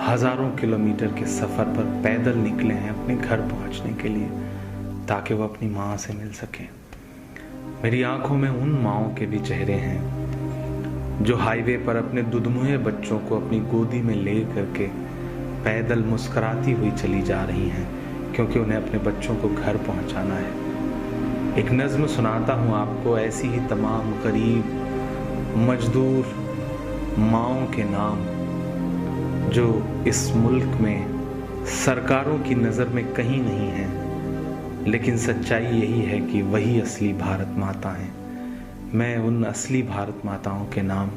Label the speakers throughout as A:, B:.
A: ہزاروں کلومیٹر کے سفر پر پیدل نکلے ہیں اپنے گھر پہنچنے کے لیے تاکہ وہ اپنی ماں سے مل سکیں۔ میری آنکھوں میں ان ماؤں کے بھی چہرے ہیں جو ہائی وے پر اپنے دودھ بچوں کو اپنی گودی میں لے کر کے پیدل مسکراتی ہوئی چلی جا رہی ہیں کیونکہ انہیں اپنے بچوں کو گھر پہنچانا ہے۔ ایک نظم سناتا ہوں آپ کو، ایسی ہی تمام غریب مزدور ماؤں کے نام جو اس ملک میں سرکاروں کی نظر میں کہیں نہیں ہیں، لیکن سچائی یہی ہے کہ وہی اصلی بھارت ماتا ہیں۔ میں ان اصلی بھارت ماتاؤں کے نام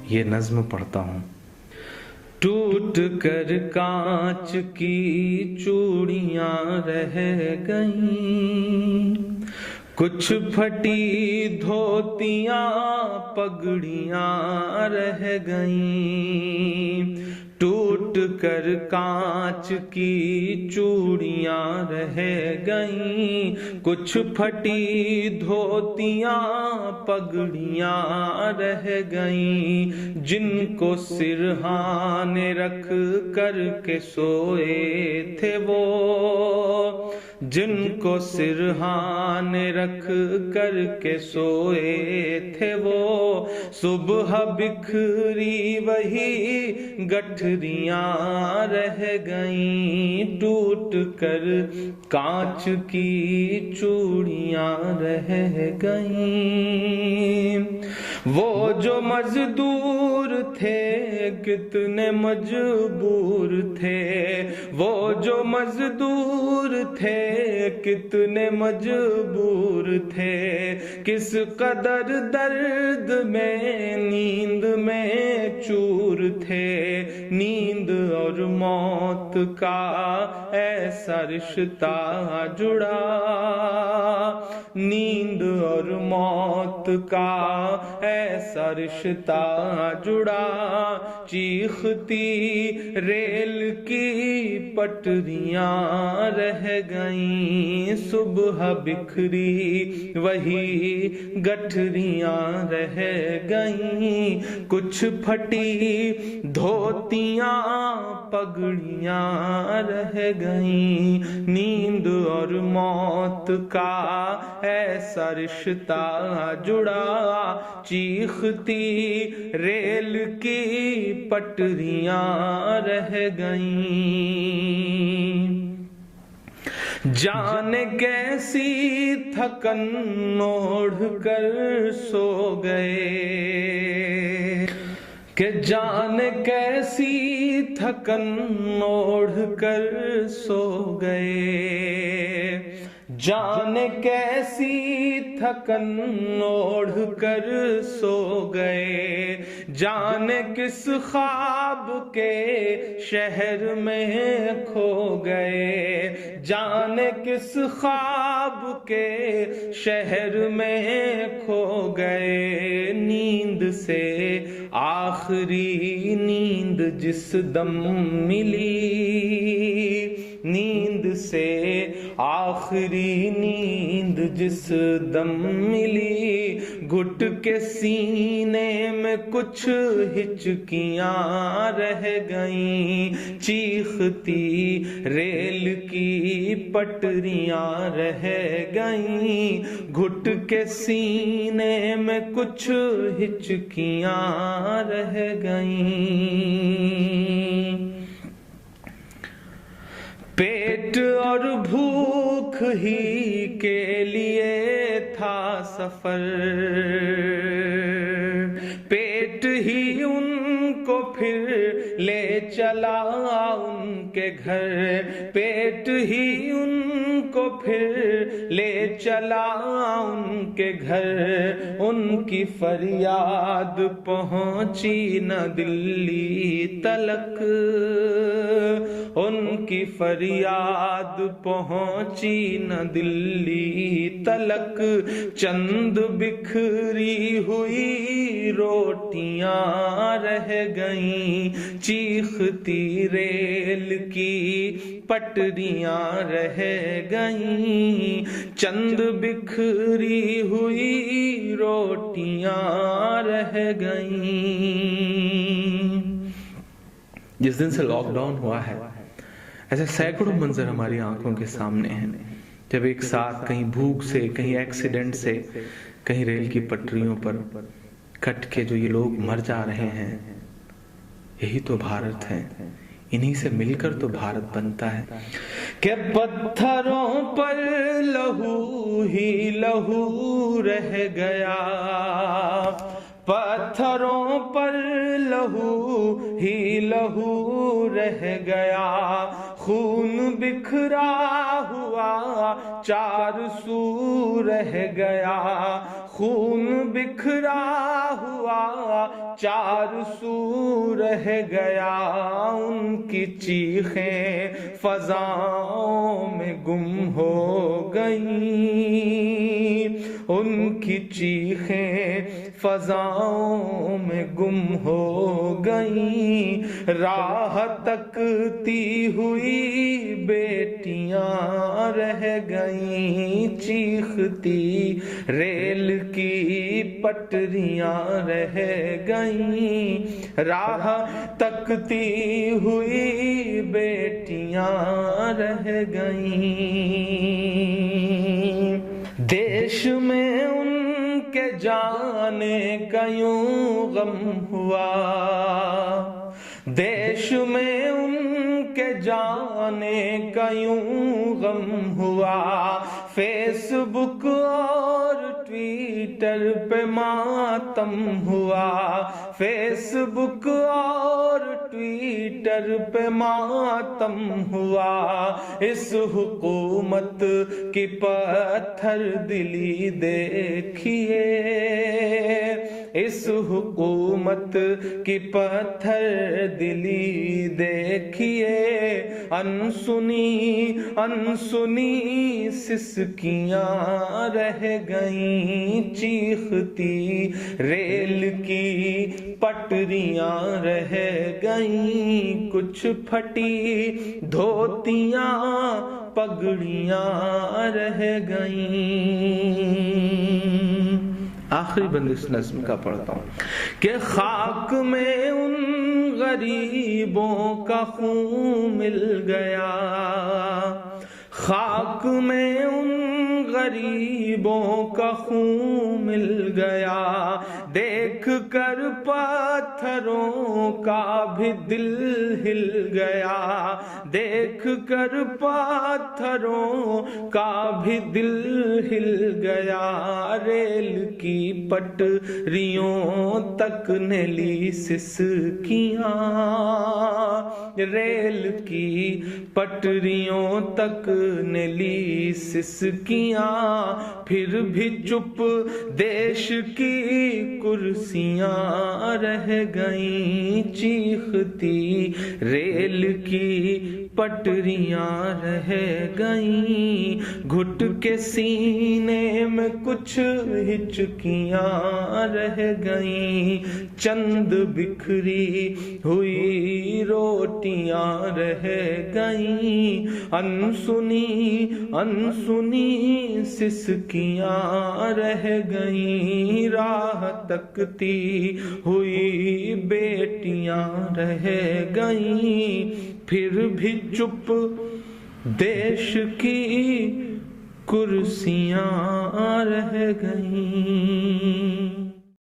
A: یہ نظم پڑھتا ہوں۔ ٹوٹ کر کانچ کی چوڑیاں رہ گئیں، کچھ پھٹی دھوتیاں پگڑیاں رہ گئیں۔ ٹوٹ کر کانچ کی چوڑیاں رہ گئیں، کچھ پھٹی دھوتیاں پگڑیاں رہ گئیں۔ جن کو سرہانے رکھ کر کے سوئے تھے وہ، جن کو سرہانے رکھ کر کے سوئے تھے وہ، صبح بکھری وہی گٹھریاں رہ گئیں۔ ٹوٹ کر کانچ کی چوڑیاں رہ گئیں۔ وہ جو مزدور تھے کتنے مجبور تھے، وہ جو مزدور تھے کتنے مجبور تھے، کس قدر درد میں نیند میں چور تھے۔ نیند اور موت کا ایسا رشتہ جڑا، نیند اور موت کا ایسا رشتہ جڑا، چیختی ریل کی پٹریاں رہ گئیں۔ صبح بکھری وہی گٹھریاں رہ گئیں، کچھ پھٹی دھوتیاں پگڑیاں رہ گئیں۔ نیند اور موت کا ایسا رشتہ جڑا، چیختی ریل کی پٹریاں رہ گئیں۔ جانے کیسی تھکن اوڑھ کر سو گئے، کہ جانے کیسی تھکن اوڑھ کر سو گئے، جانے کیسی تھکن اوڑھ کر سو گئے، جانے کس خواب کے شہر میں کھو گئے، جانے کس خواب کے شہر میں کھو گئے۔ نیند سے آخری نیند جس دم ملی، نیند سے آخری نیند جس دم ملی، گھٹ کے سینے میں کچھ ہچکیاں رہ گئیں۔ چیختی ریل کی پٹریاں رہ گئیں، گھٹ کے سینے میں کچھ ہچکیاں رہ گئیں۔ پیٹ اور بھوک ہی کے لیے تھا سفر، پیٹ ہی ان کو پھر لے چلا ان کے گھر، پیٹ ہی ان کو پھر لے چلا ان کے گھر۔ ان کی فریاد پہنچی نہ دلی تلک، ان کی فریاد پہنچی نہ دلی تلک، چند بکھری ہوئی روٹیاں رہ گئیں۔ چیختی ریل کی پٹریاں رہ گئیں، چند بکھری ہوئی روٹیاں رہ گئیں۔ جس دن سے لاک ڈاؤن ہوا ہے ایسے سینکڑوں منظر ہماری آنکھوں کے سامنے ہیں، جب ایک ساتھ کہیں بھوک سے، کہیں ایکسیڈنٹ سے، کہیں ریل کی پٹریوں پر کٹ کے جو یہ لوگ مر جا رہے ہیں۔ یہی تو بھارت ہے، انہی سے مل کر تو بھارت بنتا ہے کہ پتھروں پر لہو ہی لہو رہ گیا، پتھروں پر لہو ہی لہو رہ گیا، خون بکھرا ہوا چار سو رہ گیا، خون بکھرا ہوا چار سو رہ گیا، ان کی چیخیں فضاؤں میں گم ہو گئیں، ان کی چیخیں فضاؤں میں گم ہو گئیں، راہ تکتی ہوئی بیٹیاں رہ گئیں، چیختی ریل کی پٹریاں رہ گئیں، راہ تکتی ہوئی بیٹیاں رہ گئیں، دیش میں ان کے جانے کا یوں غم ہوا، دیش میں ان کے جانے کا یوں غم ہوا، فیس بک اور ٹویٹر پہ ماتم ہوا، فیس بک اور ٹویٹر پہ ماتم ہوا، اس حکومت کی پتھر دلی دیکھیے، اس حکومت کی پتھر دلی دیکھیے، انسنی انسنی سسکیاں رہ گئیں، چیختی ریل کی پٹریاں رہ گئیں، کچھ پھٹی دھوتیاں پگڑیاں رہ گئیں۔ آخری بند اس نظم کا پڑھتا ہوں کہ خاک میں ان غریبوں کا خون مل گیا، خاک میں ان غریبوں کا خون مل گیا، دیکھ کر پتھروں کا بھی دل ہل گیا، دیکھ کر پتھروں کا بھی دل ہل گیا، ریل کی پٹریوں تک نے لی سسکیاں، ریل کی پٹریوں تک نے لی سسکیاں، پھر بھی چپ دیش کی کرسیاں رہ گئیں، چیختی ریل کی پٹریاں رہ گئیں، گھٹ کے سینے میں کچھ ہچکیاں رہ گئیں، چند بکھری ہوئی روٹیاں رہ گئیں، انسنی انسنی سسکیاں رہ گئیں، راہ تکتی ہوئی بیٹیاں رہ گئیں، پھر بھی چپ دیش کی کرسیاں رہ گئیں۔